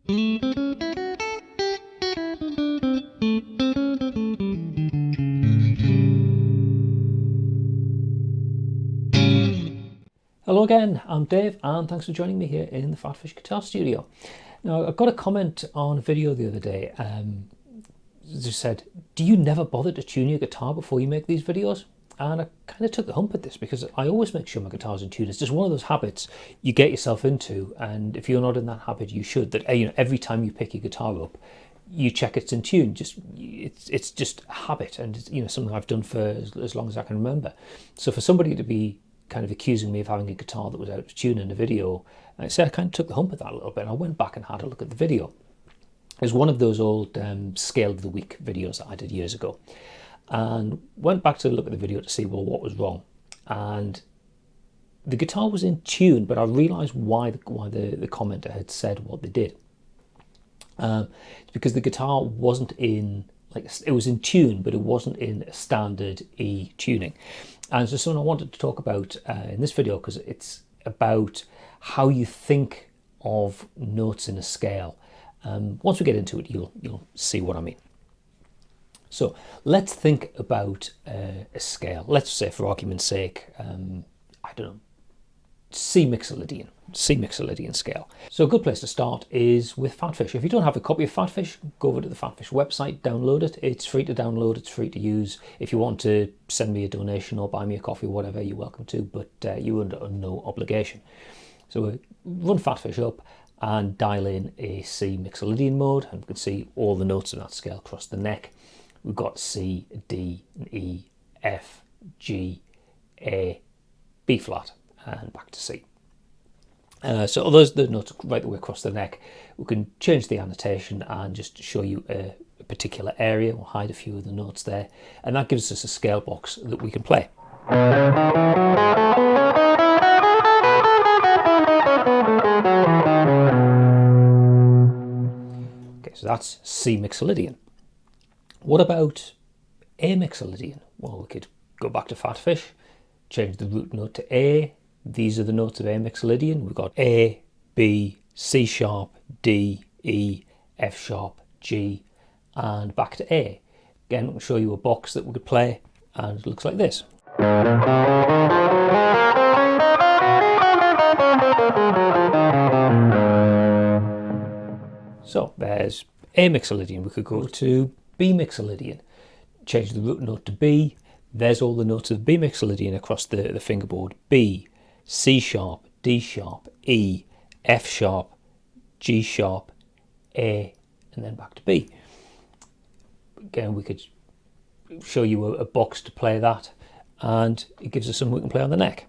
Hello again, I'm Dave and thanks for joining me here in the PhatPhish Guitar Studio. Now, I got a comment on a video the other day just said, do you never bother to tune your guitar before you make these videos? And I kind of took the hump at this because I always make sure my guitar's in tune. It's just one of those habits you get yourself into, and if you're not in that habit, you should. That every time you pick your guitar up, you check it's in tune. It's just a habit, and it's something I've done for as long as I can remember. So for somebody to be kind of accusing me of having a guitar that was out of tune in a video, I said I kind of took the hump at that a little bit, and I went back and had a look at the video. It was one of those old Scale of the Week videos that I did years ago, and went back to look at the video to see, well, what was wrong. And the guitar was in tune, but I realised why the commenter had said what they did. It's because the guitar wasn't in, it was in tune, but it wasn't in a standard E tuning. And so something I wanted to talk about in this video, because it's about how you think of notes in a scale. Once we get into it, you'll see what I mean. So let's think about a scale. Let's say, for argument's sake, I don't know, C Mixolydian scale. So a good place to start is with PhatPhish. If you don't have a copy of PhatPhish, go over to the PhatPhish website, download it. It's free to download, it's free to use. If you want to send me a donation or buy me a coffee, whatever, you're welcome to, but you're under no obligation. So run PhatPhish up and dial in a C Mixolydian mode, and we can see all the notes of that scale across the neck. We've got C, D, E, F, G, A, B flat, and back to C. So those are the notes right the way across the neck. We can change the annotation and just show you a particular area. We'll hide a few of the notes there, and that gives us a scale box that we can play. Okay, so that's C Mixolydian. What about A Mixolydian? Well, we could go back to PhatPhish, change the root note to A. These are the notes of A Mixolydian. We've got A, B, C sharp, D, E, F sharp, G, and back to A. Again, we'll show you a box that we could play, and it looks like this. So there's A Mixolydian. We could go to B Mixolydian, change the root note to B. There's all the notes of B Mixolydian across the fingerboard. B, C sharp, D sharp, E, F sharp, G sharp, A, and then back to B. Again, we could show you a box to play that, and it gives us something we can play on the neck.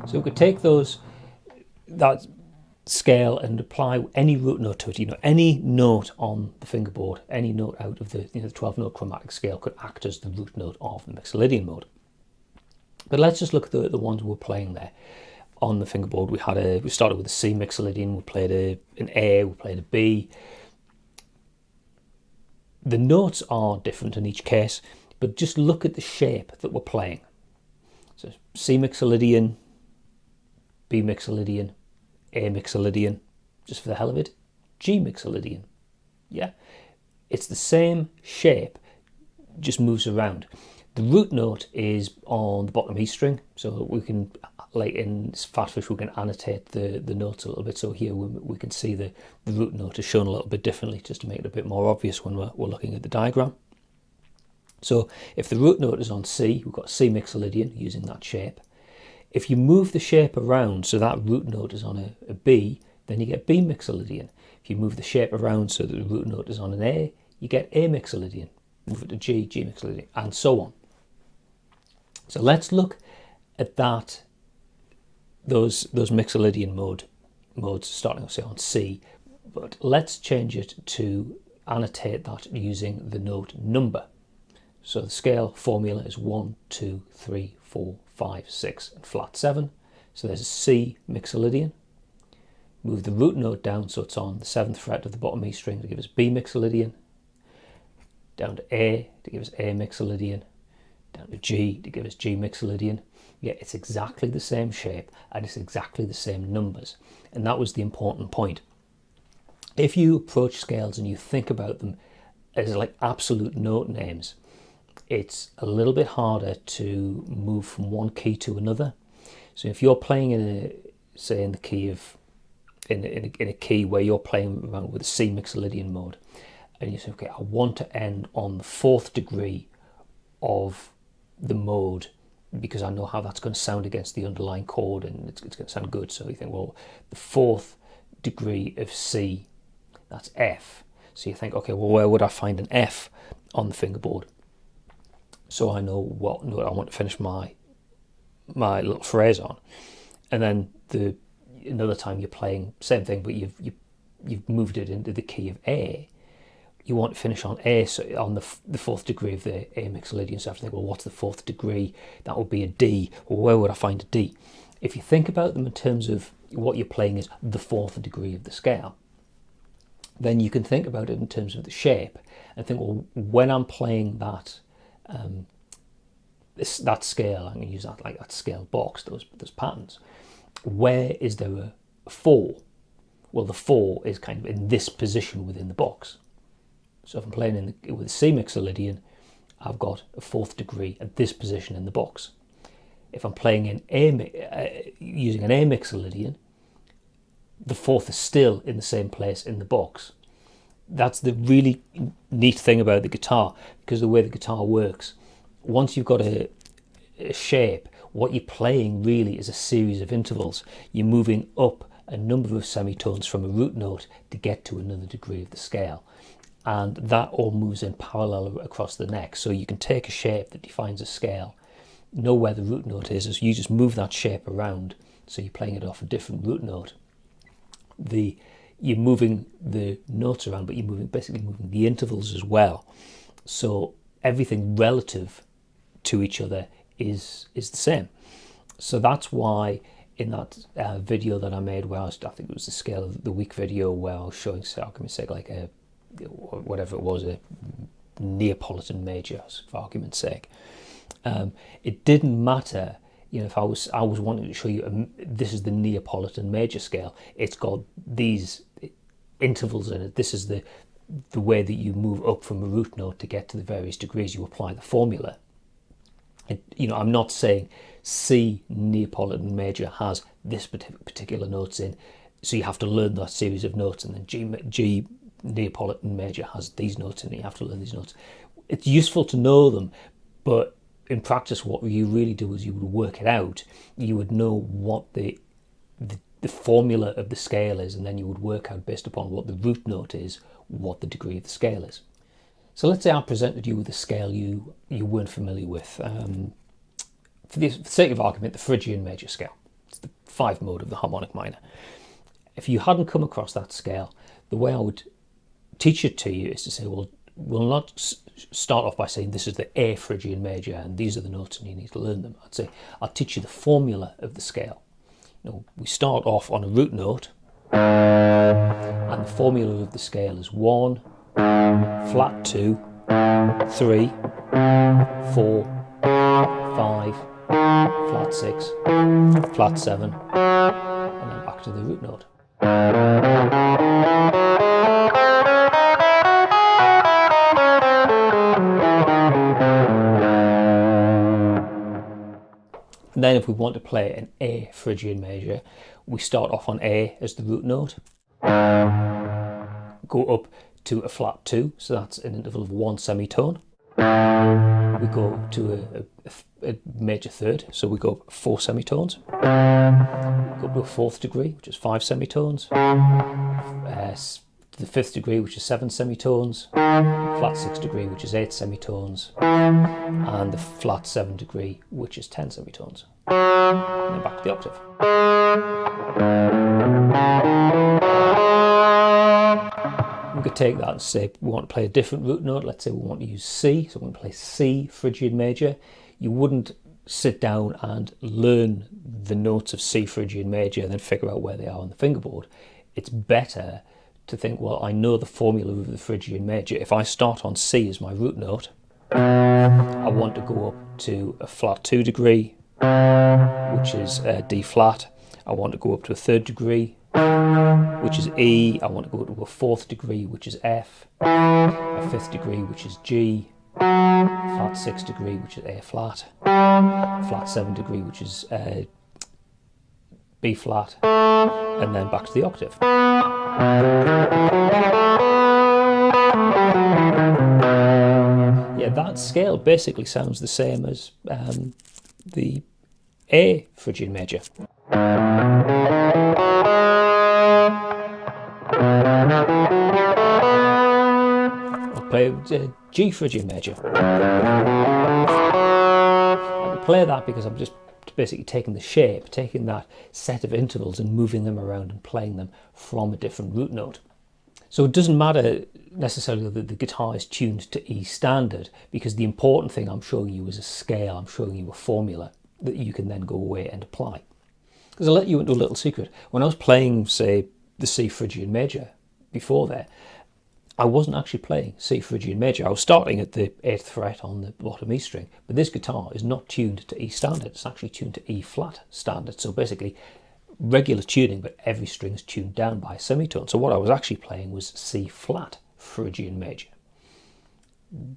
So we could take that scale and apply any root note to it. Any note on the fingerboard, any note out of the 12-note chromatic scale could act as the root note of the Mixolydian mode. But let's just look at the ones we're playing there on the fingerboard. We started with a C Mixolydian, we played an A, we played a B. The notes are different in each case, but just look at the shape that we're playing. So C Mixolydian, B Mixolydian, A Mixolydian, just for the hell of it, G Mixolydian. Yeah, it's the same shape, just moves around. The root note is on the bottom E string, so we can, like in PhatPhish, we can annotate the notes a little bit. So here we can see the root note is shown a little bit differently, just to make it a bit more obvious when we're looking at the diagram. So if the root note is on C, we've got C Mixolydian using that shape. If you move the shape around so that root note is on a B, then you get B Mixolydian. If you move the shape around so that the root note is on an A, you get A Mixolydian. Move it to G, G Mixolydian, and so on. So let's look at those Mixolydian modes starting, say, on C, but let's change it to annotate that using the note number. So the scale formula is 1, 2, 3, 4, 5, 6, and flat 7. So there's a C Mixolydian. Move the root note down so it's on the 7th fret of the bottom E string to give us B Mixolydian. Down to A to give us A Mixolydian. down to G to give us G Mixolydian. Yeah, it's exactly the same shape and it's exactly the same numbers. And that was the important point. If you approach scales and you think about them as like absolute note names, it's a little bit harder to move from one key to another. So if you're playing in the key of in a key where you're playing around with a C Mixolydian mode, and you say, okay, I want to end on the 4th degree of the mode because I know how that's going to sound against the underlying chord and it's going to sound good. So you think, well, the 4th degree of C, that's F. So you think, okay, well, where would I find an F on the fingerboard? So I know what note I want to finish my little phrase on. And then another time you're playing same thing, but you've moved it into the key of A. You want to finish on A, so on the 4th degree of the A Mixolydian. So I have to think, well, what's the 4th degree? That would be a D. Well, where would I find a D? If you think about them in terms of what you're playing is the 4th degree of the scale, then you can think about it in terms of the shape and think, well, when I'm playing that that scale, I'm going to use that like that scale box, those patterns. Where is there a 4? Well, the 4 is kind of in this position within the box. So if I'm playing with a C Mixolydian, I've got a 4th degree at this position in the box. If I'm playing using an A Mixolydian, the 4th is still in the same place in the box. That's the really neat thing about the guitar, because the way the guitar works, once you've got a shape, what you're playing really is a series of intervals. You're moving up a number of semitones from a root note to get to another degree of the scale. And that all moves in parallel across the neck. So you can take a shape that defines a scale, know where the root note is, so you just move that shape around, so you're playing it off a different root note. You're moving the notes around, but you're basically moving the intervals as well. So everything relative to each other is the same. So that's why in that video that I made, where I think it was the Scale of the Week video, where I was showing, so I'm going to say like whatever it was, a Neapolitan major, for argument's sake. It didn't matter, if I was wanting to show you this is the Neapolitan major scale. It's got these intervals in it. This is the way that you move up from a root note to get to the various degrees. You apply the formula. I'm not saying C Neapolitan major has this particular notes in, so you have to learn that series of notes, and then G Neapolitan major has these notes in, and you have to learn these notes. It's useful to know them, but in practice what you really do is you would work it out. You would know what the formula of the scale is, and then you would work out based upon what the root note is, what the degree of the scale is. So let's say I presented you with a scale you weren't familiar with. For the sake of argument, the Phrygian major scale. It's the 5 mode of the harmonic minor. If you hadn't come across that scale, the way I would teach it to you is to say, well, we'll not start off by saying this is the A Phrygian major and these are the notes and you need to learn them. I'd say I'll teach you the formula of the scale. We start off on a root note, and the formula of the scale is 1, flat 2, 3, 4, 5, flat 6, flat 7, and then back to the root note. And then if we want to play an A Phrygian major, we start off on A as the root note, go up to a flat 2, so that's an interval of 1 semitone. We go to a major third, so we go up 4 semitones. We go up to a 4th degree, which is 5 semitones. The 5th degree, which is 7 semitones. Flat 6 degree, which is 8 semitones. And the flat 7 degree, which is 10 semitones. And then back to the octave. We could take that and say we want to play a different root note. Let's say we want to use C, so we want to play C Phrygian major. You wouldn't sit down and learn the notes of C Phrygian major and then figure out where they are on the fingerboard. It's better to think, well, I know the formula of the Phrygian major. If I start on C as my root note, I want to go up to a flat 2 degree, which is D flat. I want to go up to a 3rd degree, which is E. I want to go to a 4th degree, which is F. A 5th degree, which is G. Flat 6 degree, which is A flat. Flat 7 degree, which is B flat. And then back to the octave. Yeah, that scale basically sounds the same as the A Phrygian major. I'll play G Phrygian major. I can play that because I'm just basically taking the shape, taking that set of intervals and moving them around and playing them from a different root note. So it doesn't matter necessarily that the guitar is tuned to E standard, because the important thing I'm showing you is a scale, I'm showing you a formula that you can then go away and apply. Because I'll let you into a little secret. When I was playing, say, the C Phrygian major before there, I wasn't actually playing C Phrygian major. I was starting at the 8th fret on the bottom E string, but this guitar is not tuned to E standard, it's actually tuned to E flat standard. So basically regular tuning, but every string is tuned down by a semitone. So what I was actually playing was C flat Phrygian major.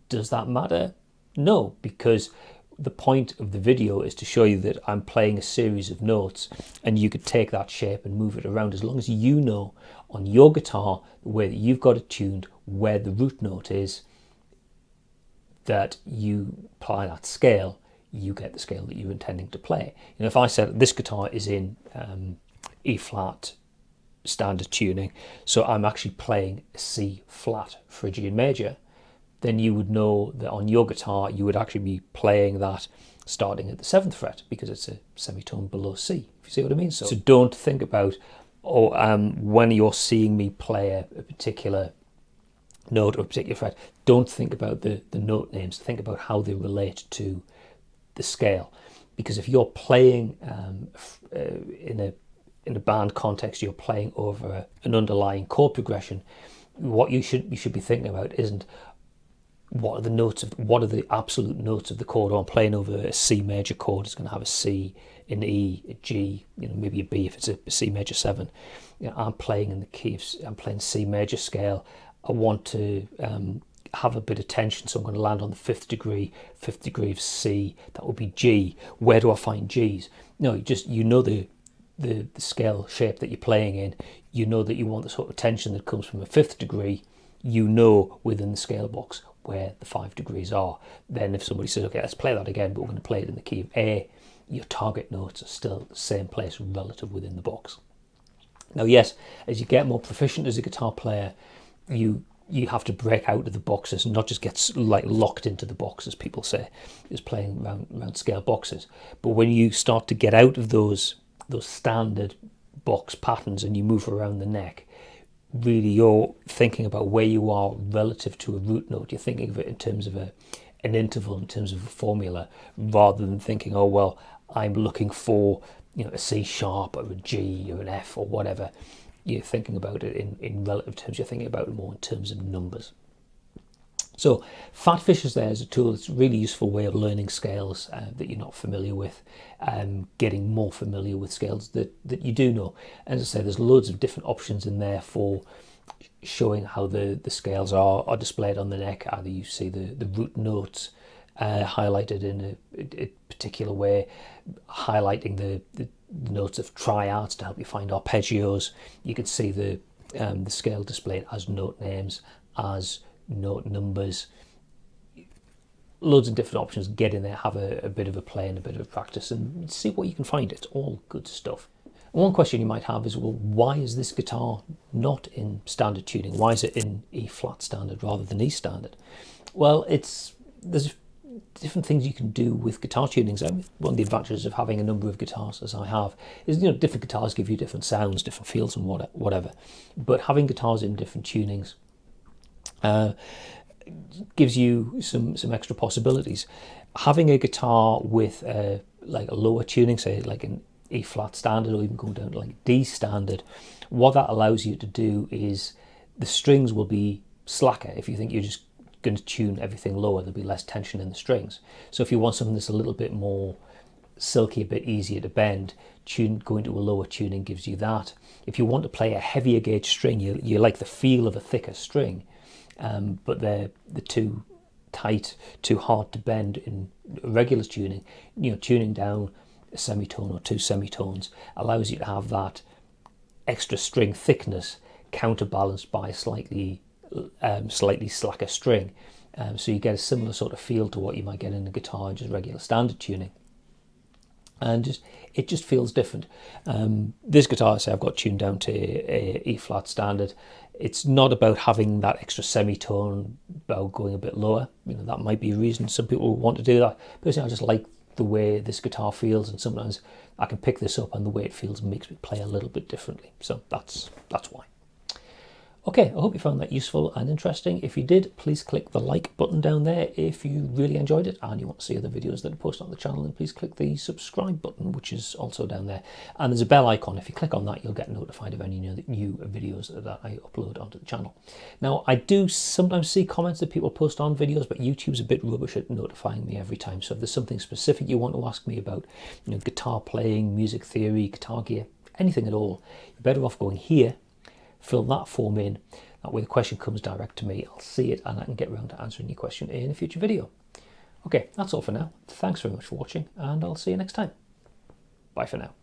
Does that matter? No, because the point of the video is to show you that I'm playing a series of notes, and you could take that shape and move it around as long as you know on your guitar the way that you've got it tuned, where the root note is, that you apply that scale, you get the scale that you're intending to play. You know, if I said this guitar is in E flat standard tuning, so I'm actually playing a C flat Phrygian major, then you would know that on your guitar you would actually be playing that starting at the 7th fret, because it's a semitone below C, if you see what I mean. So don't think about, when you're seeing me play a particular note or a particular fret, don't think about the note names, think about how they relate to the scale. Because if you're playing in a band context, you're playing over an underlying chord progression, what you should be thinking about isn't what are the absolute notes of the chord. Or I'm playing over a C major chord, it's going to have a C, an E, a G, maybe a B if it's a C major 7. I'm playing in the key I'm playing C major scale. I want to have a bit of tension, so I'm going to land on the 5th degree of C. That would be G. Where do I find G's? No, you know the scale shape that you're playing in. You know that you want the sort of tension that comes from a 5th degree. You know within the scale box where the 5 degrees are. Then if somebody says, okay, let's play that again, but we're going to play it in the key of A, your target notes are still at the same place relative within the box. Now, yes, as you get more proficient as a guitar player, you have to break out of the boxes and not just get like locked into the box, as people say, is playing around scale boxes. But when you start to get out of those standard box patterns and you move around the neck, really you're thinking about where you are relative to a root note. You're thinking of it in terms of an interval, in terms of a formula, rather than thinking, oh well, I'm looking for a C sharp or a G or an F or whatever. You're thinking about it in relative terms. You're thinking about it more in terms of numbers. So PhatPhish is there as a tool. It's a really useful way of learning scales that you're not familiar with, getting more familiar with scales that you do know. As I say, there's loads of different options in there for showing how the scales are displayed on the neck. Either you see the root notes highlighted in a particular way, highlighting the notes of triads to help you find arpeggios. You can see the scale displayed as note names, as note numbers. Loads of different options. Get in there, have a bit of a play and a bit of a practice and see what you can find. It's all good stuff. One question you might have is, well, why is this guitar not in standard tuning? Why is it in E flat standard rather than E standard? Well, there's different things you can do with guitar tunings. One of the advantages of having a number of guitars, as I have, is different guitars give you different sounds, different feels and whatever. But having guitars in different tunings gives you some extra possibilities. Having a guitar with like a lower tuning, say like an E flat standard, or even going down to like D standard, what that allows you to do is the strings will be slacker. If you think you're just going to tune everything lower. There'll be less tension in the strings. So if you want something that's a little bit more silky, a bit easier to bend, going to a lower tuning gives you that. If you want to play a heavier gauge string, you like the feel of a thicker string, but they're too tight, too hard to bend in regular tuning. Tuning down a semitone or 2 semitones allows you to have that extra string thickness counterbalanced by a slightly slacker string, so you get a similar sort of feel to what you might get in a guitar in just regular standard tuning, and it just feels different. This guitar, say, I've got tuned down to a E flat standard. It's not about having that extra semitone, about going a bit lower. That might be a reason some people want to do that. Personally, I just like the way this guitar feels, and sometimes I can pick this up and the way it feels makes me play a little bit differently. So that's why. Okay, I hope you found that useful and interesting. If you did, please click the like button down there. If you really enjoyed it and you want to see other videos that are posted on the channel, then please click the subscribe button, which is also down there. And there's a bell icon. If you click on that, you'll get notified of any new videos that I upload onto the channel. Now, I do sometimes see comments that people post on videos, but YouTube's a bit rubbish at notifying me every time. So if there's something specific you want to ask me about, guitar playing, music theory, guitar gear, anything at all, you're better off going here, fill that form in. That way the question comes direct to me. I'll see it and I can get around to answering your question in a future video. Okay, that's all for now. Thanks very much for watching, and I'll see you next time. Bye for now.